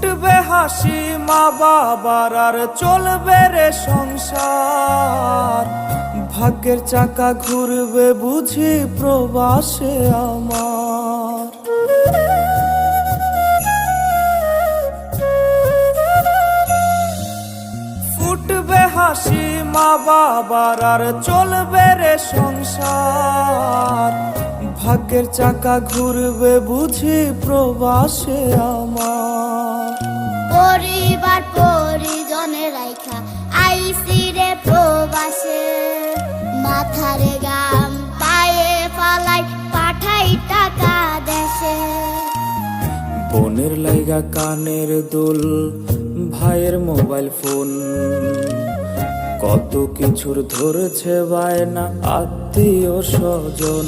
ফুটবে হাসি মা বাবার আর চলবে রে সংসার, ভাগ্যের চাকা ঘুরবে বুঝি প্রবাসে আমার। ফুটবে হাসি মা বাবার আর চলবে রে সংসার, ভাগ্যের চাকা ঘুরবে বুঝি প্রবাসে আমার। পরিবার পরিজনে রাইখা আইসি রে প্রবাসে, মাথারে গাম পায়ে ফালাই পাঠাই টাকা দেশে। বোনের লাইগা কানের দুল, ভাইয়ের মোবাইল ফোন, কত কিছুর ধরেছে বায়না আত্মীয় স্বজন।